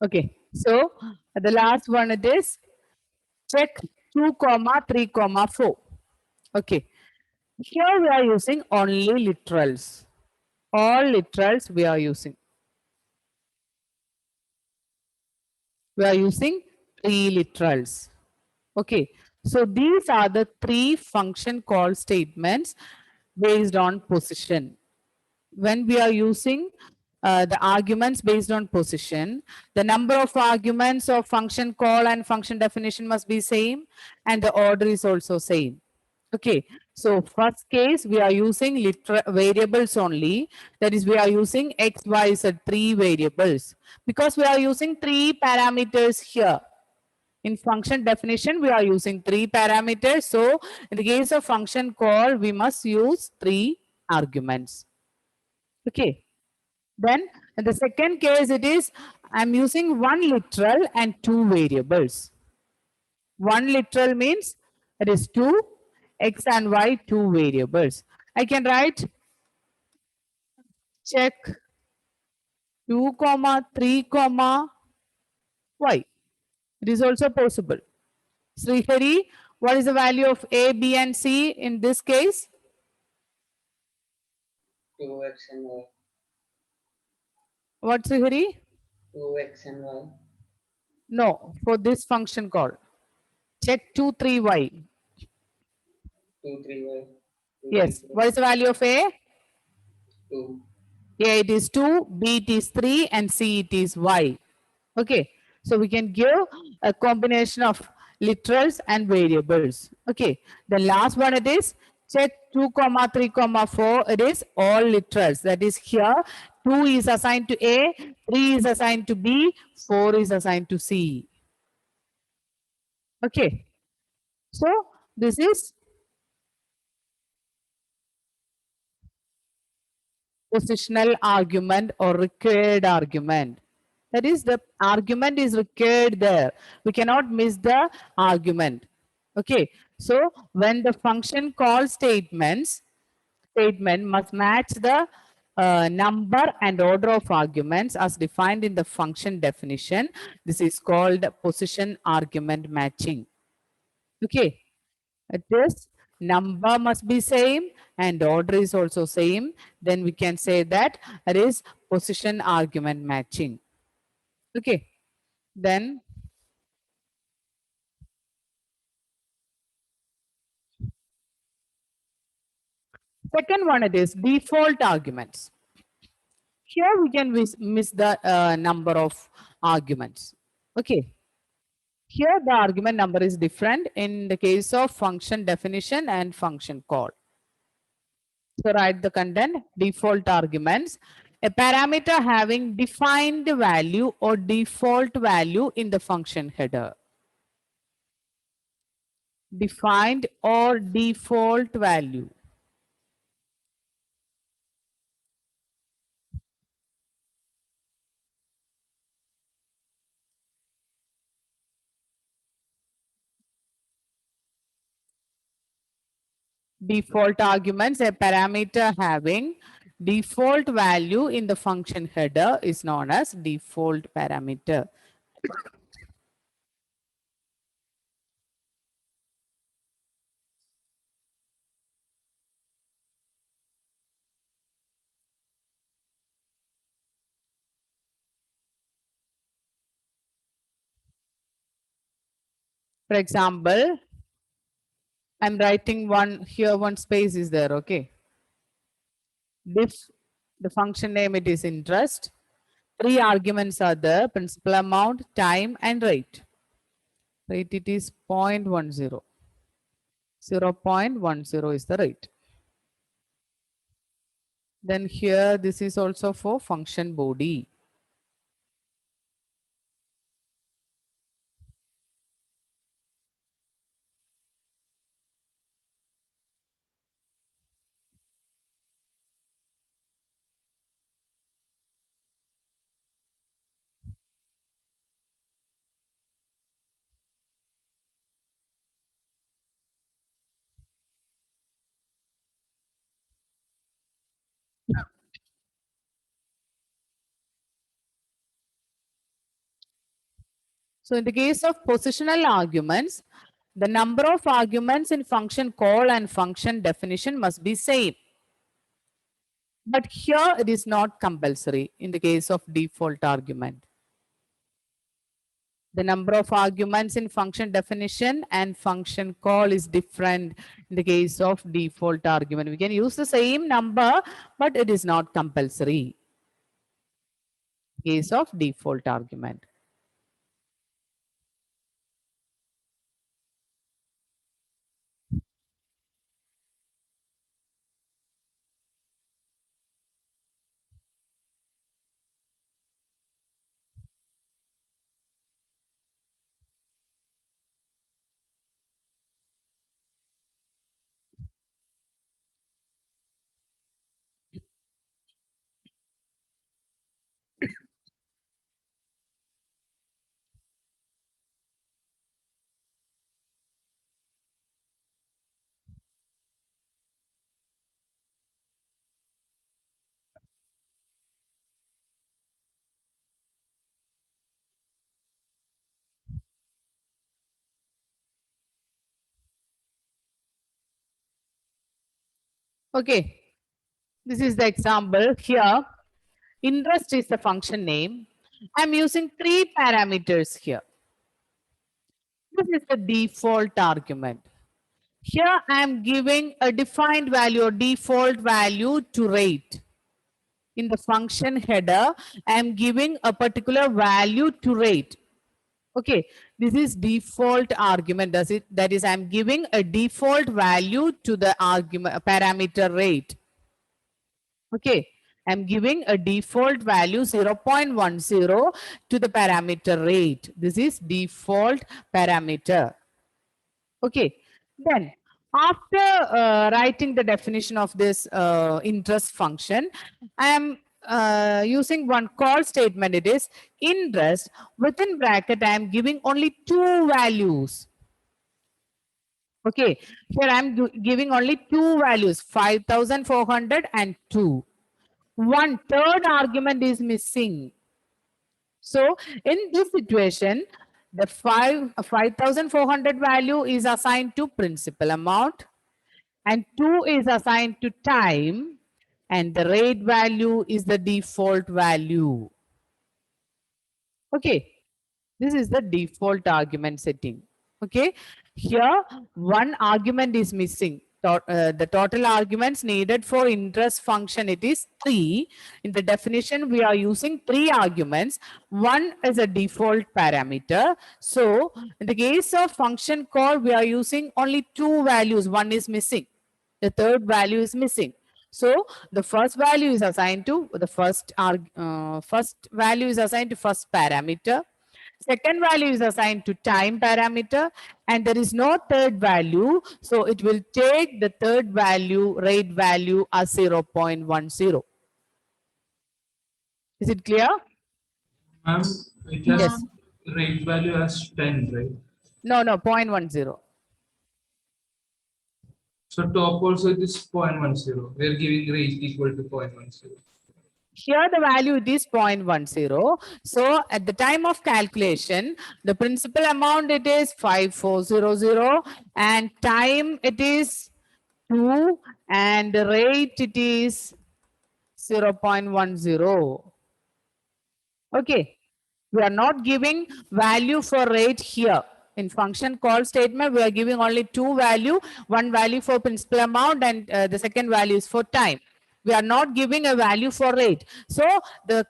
Okay, so the last one it is check 2 comma 3 comma 4. Okay, here we are using only literals. All literals we are using. We are using three literals. Okay, so these are the three function call statements based on position. When we are using the arguments based on position, the number of arguments of function call and function definition must be same and the order is also same. Okay, so first case we are using literal variables only. That is, we are using x, y, z, three variables because we are using three parameters here. In function definition, we are using three parameters. So in the case of function call, we must use three arguments. Okay. Then in the second case, it is I'm using one literal and two variables. One literal means it is two x and y, two variables. I can write check 2 comma 3 comma y. It is also possible. Srihari, what is the value of a, b and c in this case? 2x and y. What, Srihari? 2x and y. No, for this function call. Check 2 3 y. 2 3 y. 2 Yes. 3 What is the value of a? 2. A it is 2, B it is 3 and C it is Y. Okay. So we can give a combination of literals and variables. Okay. The last one it is check 2 comma 3 comma 4. It is all literals. That is here 2 is assigned to A, 3 is assigned to B, 4 is assigned to C. Okay. So this is positional argument or required argument. That is, the argument is required there. We cannot miss the argument. Okay. So when the function call statement must match the number and order of arguments as defined in the function definition. This is called position argument matching. Okay. It is number must be same and order is also same. Then we can say that it is position argument matching. Okay. Then second one it is default arguments. Here we can miss the number of arguments. Okay. Here the argument number is different in the case of function definition and function call. So write the content default arguments. A parameter having defined value or default value in the function header. Defined or default value. Default arguments, a parameter having default value in the function header is known as default parameter. For example, I'm writing one here, one space is there, okay. If the function name it is interest, three arguments are there, principal amount, time and rate. Rate it is 0.10. 0.10 is the rate. Then here this is also for function body. So in the case of positional arguments, the number of arguments in function call and function definition must be same. But here it is not compulsory in the case of default argument. The number of arguments in function definition and function call is different in the case of default argument. We can use the same number, but it is not compulsory. Case of default argument. Okay, this is the example here. Interest is the function name. I'm using 3 parameters here. This is the default argument. Here I am giving a defined value or default value to rate. In the function header, I am giving a particular value to rate. Okay, this is default argument. That is, I'm giving a default value to the argument parameter rate. Okay, I'm giving a default value 0.10 to the parameter rate. This is default parameter. Okay, then after writing the definition of this interest function, I am using one call statement. It is interest. Within bracket, I am giving only 2 values. Okay, here I am giving only 2 values, 5,400 and 2. One third argument is missing. So in this situation, the 5,400 value is assigned to principal amount and 2 is assigned to time and the rate value is the default value. Okay, this is the default argument setting. Okay, here one argument is missing. The total arguments needed for interest function, it is 3. In the definition, we are using 3 arguments. One is a default parameter. So in the case of function call, we are using only 2 values. One is missing. The third value is missing. So the first value is assigned to the first value is assigned to first parameter. Second value is assigned to time parameter and there is no third value. So it will take the third value, rate value as 0.10. Is it clear? Ma'am, it has Yes. rate value as 10, right? No, 0.10. So top also it is 0.10. We are giving rate equal to 0.10. Here the value it is 0.10. So at the time of calculation, the principal amount it is 5400 and time it is 2 and the rate it is 0.10. Okay, we are not giving value for rate here. In function call statement, we are giving only 2 value, one value for principal amount and the second value is for time. We are not giving a value for rate. So the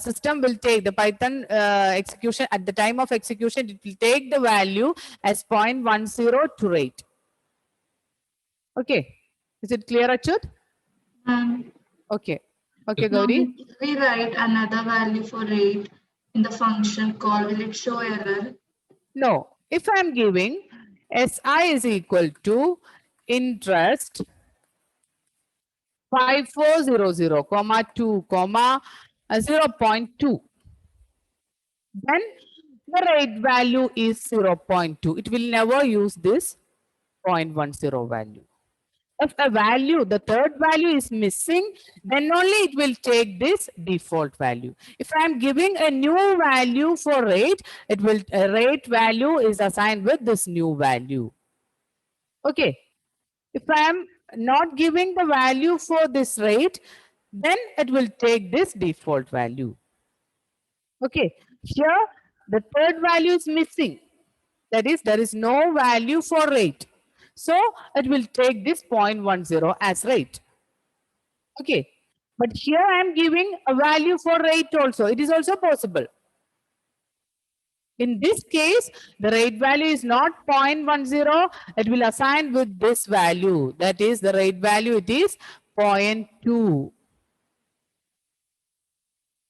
system will take the Python execution at the time of execution, it will take the value as 0.10 to rate. Okay, is it clear, Achyut? Okay, okay, Gauri. If we write another value for rate in the function call, will it show error? No, if I am giving SI is equal to interest 5400, comma 2, comma 0.2, then the rate value is 0.2. It will never use this 0.10 value. If a value, the third value is missing, then only it will take this default value. If I am giving a new value for rate, it will rate value is assigned with this new value. Okay. If I am not giving the value for this rate, then it will take this default value. Okay. Here, the third value is missing. That is, there is no value for rate. So it will take this 0.10 as rate. Okay. But here I am giving a value for rate also. It is also possible. In this case, the rate value is not 0.10. It will assign with this value. That is the rate value. It is 0.2.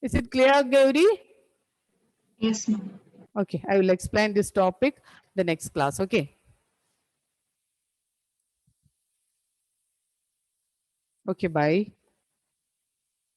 Is it clear, Gauri? Yes, ma'am. Okay. I will explain this topic the next class. Okay. Okay. Bye.